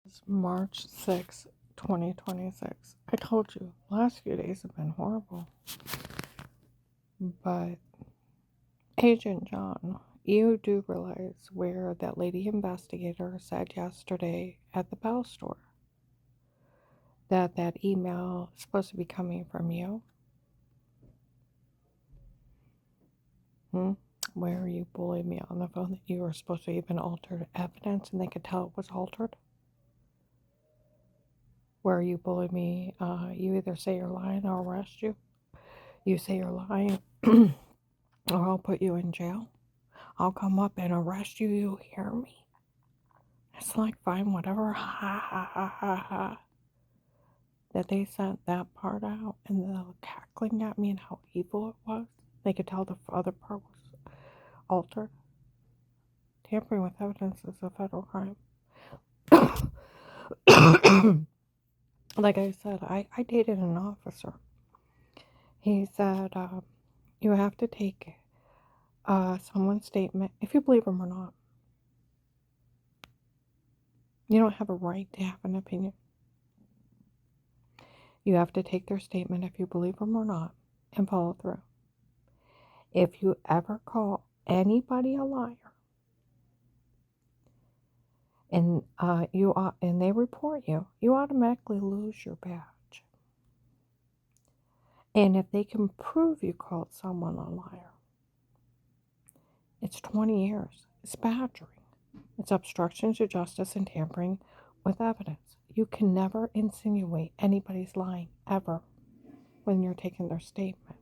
It's March 6th, 2026. I told you, last few days have been horrible. But, Agent John, you do realize where that lady investigator said yesterday at the Bell store that that email is supposed to be coming from you? Where you bullied me on the phone that you were supposed to even alter evidence and they could tell it was altered? Where you bullied me, you either say you're lying or I'll arrest you. You say you're lying or I'll put you in jail. I'll come up and arrest you, you hear me? It's like, fine, whatever, ha ha ha ha ha. That they sent that part out and the cackling at me and how evil it was. They could tell the other part was altered. Tampering with evidence is a federal crime. Like I said, I dated an officer. He said, you have to take someone's statement, if you believe him or not. You don't have a right to have an opinion. You have to take their statement, if you believe them or not, and follow through. If you ever call anybody a liar and and they report you, you automatically lose your badge. And if they can prove you called someone a liar, it's 20 years. It's badgering. It's obstruction to justice and tampering with evidence. You can never insinuate anybody's lying, ever, when you're taking their statement.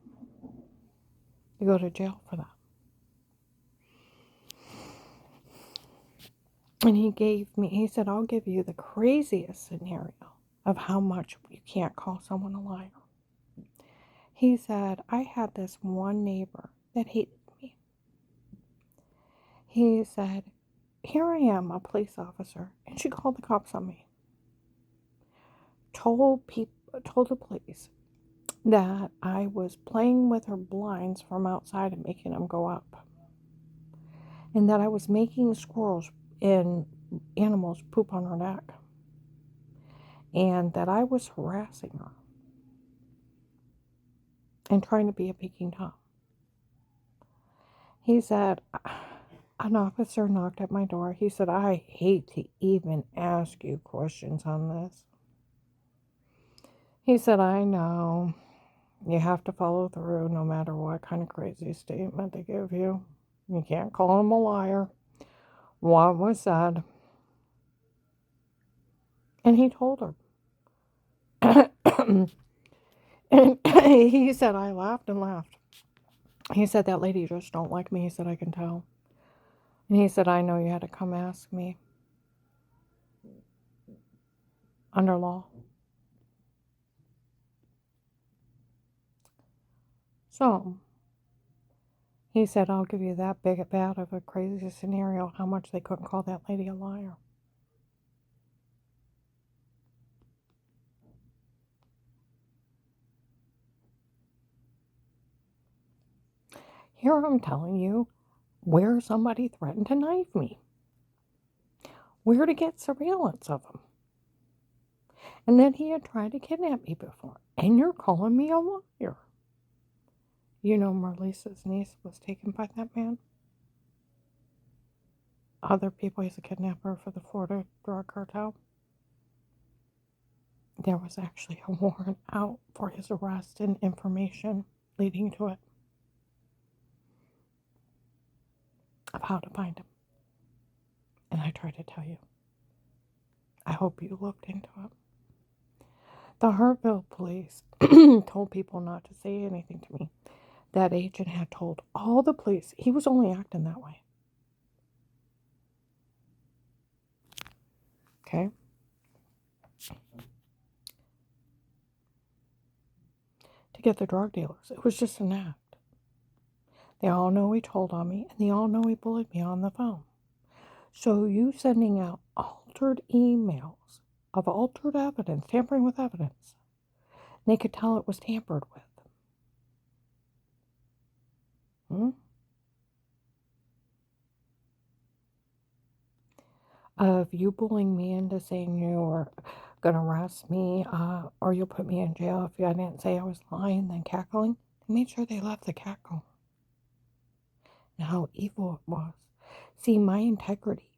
You go to jail for that. And he said, I'll give you the craziest scenario of how much you can't call someone a liar. He said, I had this one neighbor that hated me. He said, here I am, a police officer, and she called the cops on me. Told the police that I was playing with her blinds from outside and making them go up. And that I was making squirrels and animals poop on her neck. And that I was harassing her and trying to be a Peking Tom. He said, an officer knocked at my door. He said, I hate to even ask you questions on this. He said, I know you have to follow through no matter what kind of crazy statement they give you. You can't call them a liar. What was said? And he told her. And he said, I laughed and laughed. He said, that lady just don't like me. He said, I can tell. And he said, I know you had to come ask me. Under law. So, he said, I'll give you that big bad of a crazy scenario, how much they couldn't call that lady a liar. Here I'm telling you where somebody threatened to knife me. Where to get surveillance of him. And then he had tried to kidnap me before. And you're calling me a liar. You know Marlisa's niece was taken by that man? Other people, he's a kidnapper for the Florida drug cartel. There was actually a warrant out for his arrest and information leading to it. Of how to find him. And I tried to tell you. I hope you looked into it. The Hartville police told people not to say anything to me. That agent had told all the police he was only acting that way. Okay? To get the drug dealers. It was just an act. They all know he told on me, and they all know he bullied me on the phone. So you sending out altered emails of altered evidence, tampering with evidence, they could tell it was tampered with. of you bullying me into saying you're going to arrest me or you'll put me in jail if I didn't say I was lying, then cackling. They made sure they left the cackle and how evil it was. See, my integrity,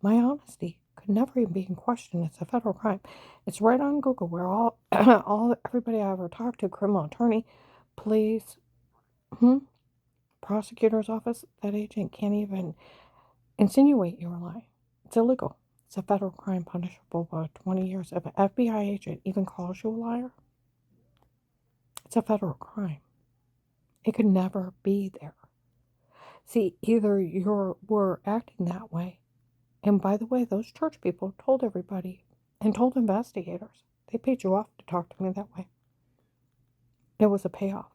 my honesty could never even be in question. It's a federal crime. It's right on Google where all, everybody I ever talked to, criminal attorney, police, prosecutor's office, that agent can't even insinuate you were lying. It's illegal. It's a federal crime punishable by 20 years. If an FBI agent even calls you a liar, it's a federal crime. It could never be there. See, either were acting that way, and by the way, those church people told everybody and told investigators, they paid you off to talk to me that way. It was a payoff.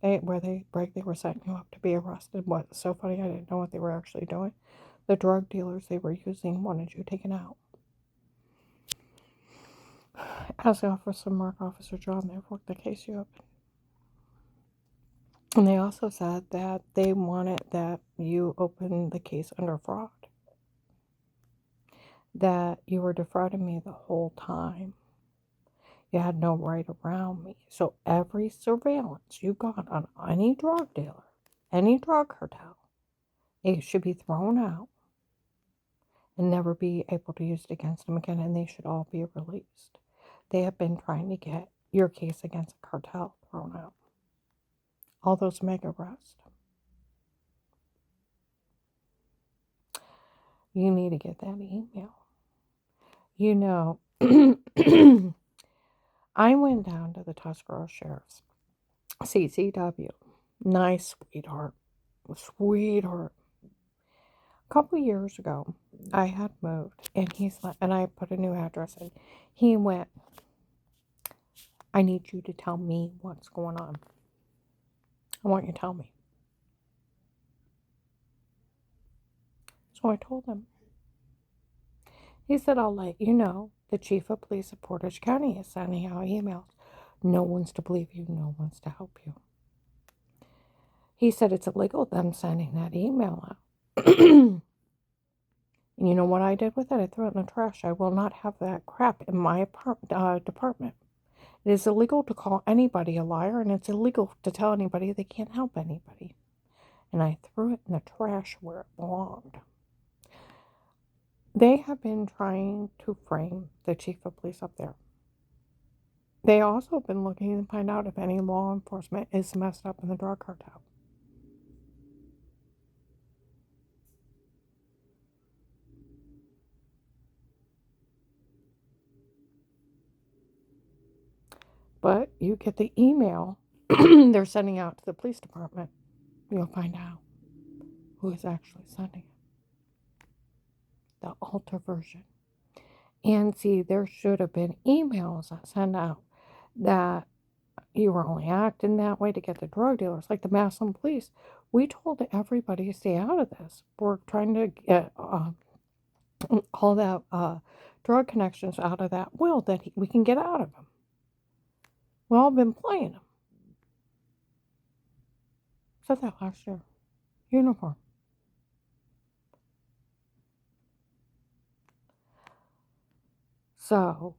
Where they were setting you up to be arrested. What's so funny, I didn't know what they were actually doing. The drug dealers they were using wanted you taken out. As Officer Mark, Officer John, they've worked the case you up. And they also said that they wanted that you open the case under fraud. That you were defrauding me the whole time. You had no right around me. So every surveillance you got on any drug dealer, any drug cartel, it should be thrown out and never be able to use it against them again, and they should all be released. They have been trying to get your case against a cartel thrown out. All those mega arrests. You need to get that email. You know, I went down to the Tuscarawas Sheriff's CCW. Nice sweetheart. Sweetheart. A couple years ago, I had moved, and and I put a new address in. He went, I need you to tell me what's going on. I want you to tell me. So I told him. He said, I'll let you know. The chief of police of Portage County is sending out emails. No one's to believe you. No one's to help you. He said it's illegal them sending that email out. And you know what I did with it? I threw it in the trash. I will not have that crap in my department. It is illegal to call anybody a liar, and it's illegal to tell anybody they can't help anybody. And I threw it in the trash where it belonged. They have been trying to frame the chief of police up there. They also have been looking to find out if any law enforcement is messed up in the drug cartel. But you get the email they're sending out to the police department. You'll find out who is actually sending it. The alter version. And see, there should have been emails that sent out that you were only acting that way to get the drug dealers, like the Massillon police. We told everybody to stay out of this. We're trying to get all that drug connections out of that will that we can get out of him. We've all been playing him. Said that last year. Uniform. So,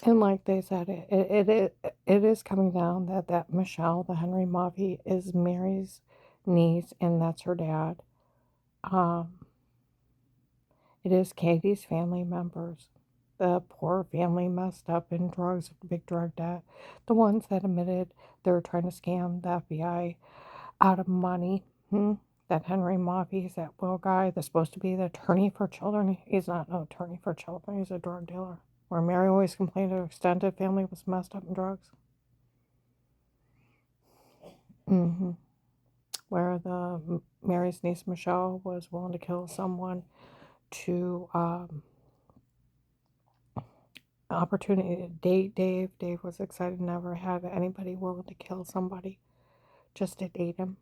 and like they said, it is coming down that Michelle, the Henry Mavi, is Mary's niece, and that's her dad. It is Katie's family members. The poor family messed up in drugs, big drug debt. The ones that admitted they were trying to scam the FBI out of money. That Henry Mavi is that Will guy that's supposed to be the attorney for children. He's not an attorney for children. He's a drug dealer. Where Mary always complained her extended family was messed up in drugs. Where the Mary's niece Michelle was willing to kill someone to opportunity to date Dave. Dave was excited, never had anybody willing to kill somebody just to date him.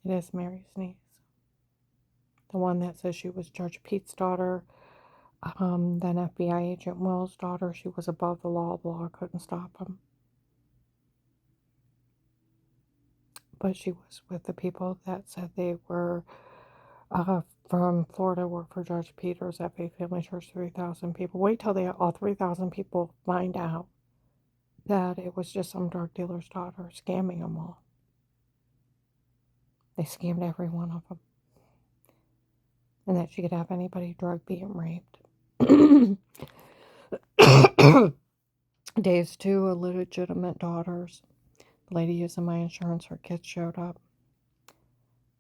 It is Mary's niece. The one that says she was Judge Pete's daughter, then FBI agent Will's daughter. She was above the law couldn't stop him. but she was with the people that said they were from Florida, work for Judge Peters at Faith Family Church, 3,000 people. Wait till all 3,000 people find out that it was just some drug dealer's daughter scamming them all. They scammed every one of them. And that she could have anybody drugged, beaten, raped. Dave's two illegitimate daughters. The lady using my insurance, her kids showed up.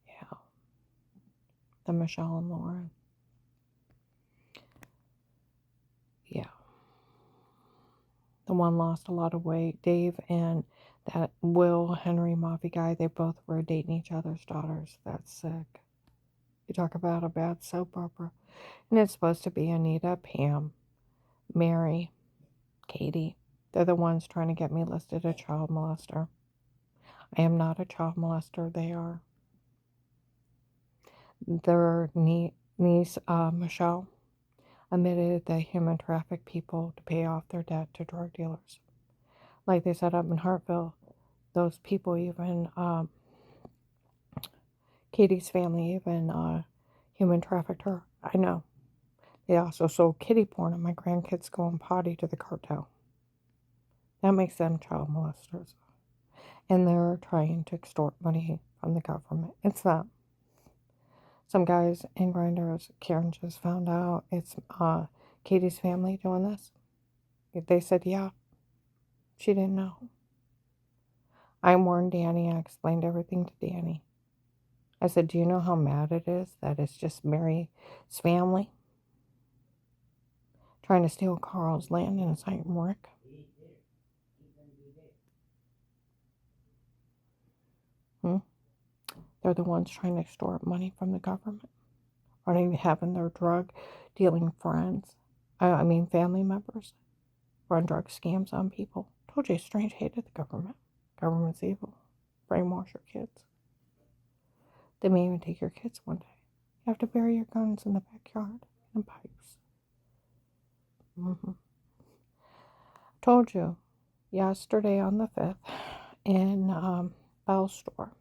Yeah. The Michelle and Lauren. Yeah. The one lost a lot of weight. Dave and that Will Henry Maffey guy, they both were dating each other's daughters. That's sick. You talk about a bad soap opera. And it's supposed to be Anita, Pam, Mary, Katie. They're the ones trying to get me listed a child molester. I am not a child molester. They are. Their niece, Michelle, admitted they human traffic people to pay off their debt to drug dealers. Like they said up in Hartville, those people even, Katie's family even human trafficked her. I know. They also sold kitty porn and my grandkids going potty to the cartel. That makes them child molesters. And they're trying to extort money from the government. It's them. Some guys in Grinders, Karen just found out it's Katie's family doing this. They said, yeah, she didn't know. I warned Danny. I explained everything to Danny. I said, do you know how mad it is that it's just Mary's family trying to steal Carl's land in St. Rick? They're the ones trying to extort money from the government. Or even having their drug dealing friends, family members, run drug scams on people. Told you, Strange hated the government. Government's evil. Brainwash your kids. They may even take your kids one day. You have to bury your guns in the backyard and pipes. Told you yesterday on the 5th in Bell's store.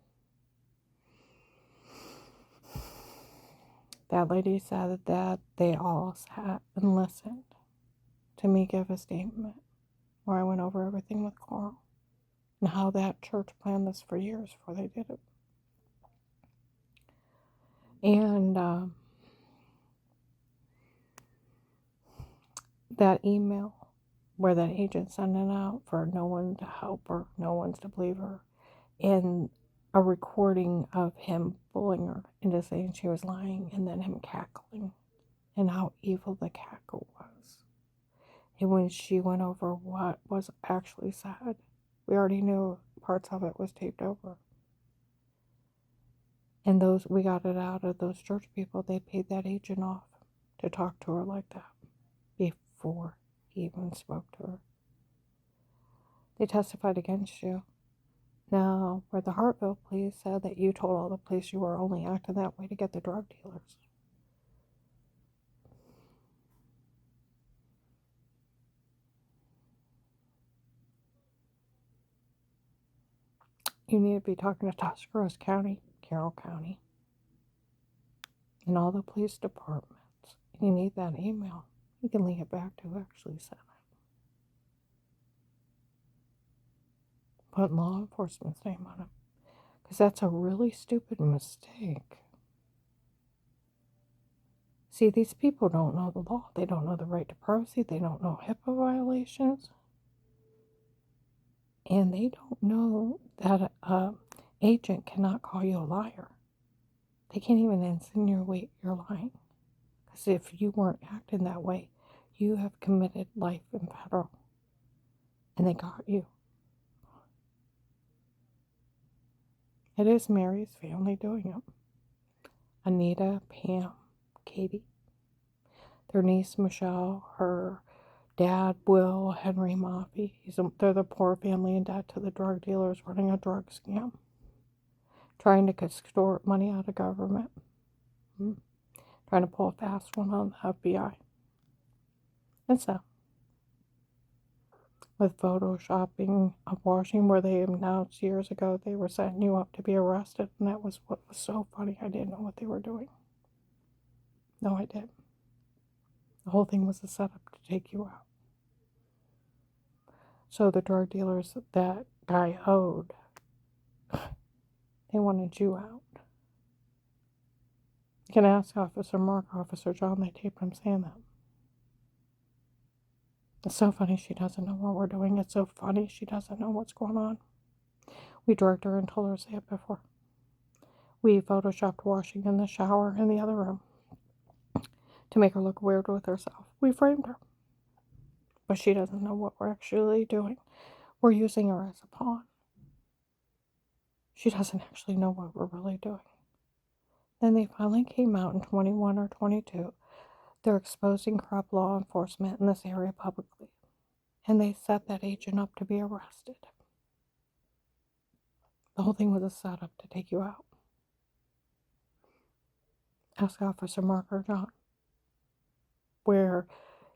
That lady said that they all sat and listened to me give a statement where I went over everything with Carl and how that church planned this for years before they did it. And that email where that agent sending out for no one to help her, no one's to believe her, and a recording of him bullying her into saying she was lying and then him cackling and how evil the cackle was. And when she went over what was actually said, we already knew parts of it was taped over. And we got it out of those church people. They paid that agent off to talk to her like that before he even spoke to her. They testified against you. Now, where the Hartville police said that you told all the police you were only acting that way to get the drug dealers. You need to be talking to Tuscarawas County, Carroll County, and all the police departments. You need that email. You can link it back to who actually sent it. Put law enforcement's name on it. Because that's a really stupid mistake. See, these people don't know the law. They don't know the right to privacy. They don't know HIPAA violations. And they don't know that an agent cannot call you a liar. They can't even insinuate you're lying. Because if you weren't acting that way, you have committed life in federal. And they got you. It is Mary's family doing it. Anita, Pam, Katie. Their niece, Michelle, her dad, Will, Henry Maffey. They're the poor family in debt to the drug dealers running a drug scam. Trying to extort money out of government. Trying to pull a fast one on the FBI. And so, with photoshopping of washing, where they announced years ago they were setting you up to be arrested, and that was what was so funny. I didn't know what they were doing. No, I didn't. The whole thing was a setup to take you out. So the drug dealers that guy owed, they wanted you out. You can ask Officer Mark, Officer John, they taped him saying that. It's so funny she doesn't know what we're doing. It's so funny she doesn't know what's going on. We drugged her and told her to say it before. We photoshopped washing in the shower in the other room to make her look weird with herself. We framed her. But she doesn't know what we're actually doing. We're using her as a pawn. She doesn't actually know what we're really doing. Then they finally came out in 21 or 22. They're exposing corrupt law enforcement in this area publicly. And they set that agent up to be arrested. The whole thing was a setup to take you out. Ask Officer Mark or John, where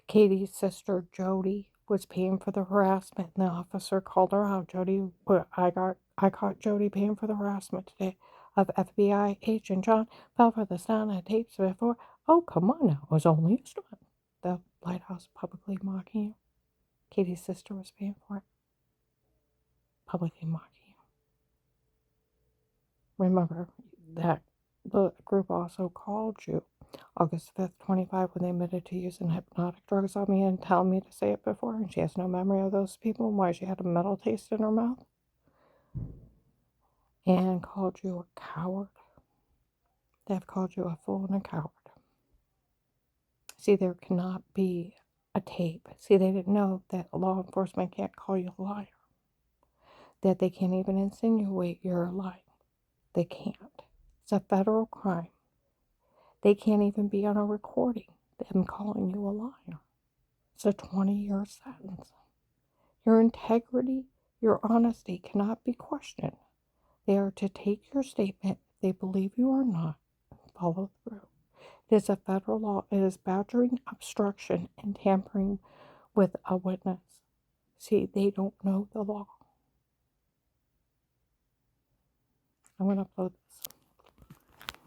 Katie's sister Jody was paying for the harassment, and the officer called her out. I caught Jody paying for the harassment today of FBI agent John. Fell for the sound of tapes before. Oh, come on now, it was only a stunt. The lighthouse publicly mocking you. Katie's sister was paying for it. Publicly mocking you. Remember that the group also called you August 5th, 25, when they admitted to using hypnotic drugs on me and telling me to say it before, and she has no memory of those people and why she had a metal taste in her mouth, and called you a coward. They've called you a fool and a coward. See, there cannot be a tape. See, they didn't know that law enforcement can't call you a liar, that they can't even insinuate you're lying. They can't. It's a federal crime. They can't even be on a recording, them calling you a liar. It's a 20-year sentence. Your integrity, your honesty cannot be questioned. They are to take your statement, if they believe you or not, and follow through. It is a federal law. It is badgering, obstruction, and tampering with a witness. See, they don't know the law. I'm going to upload this.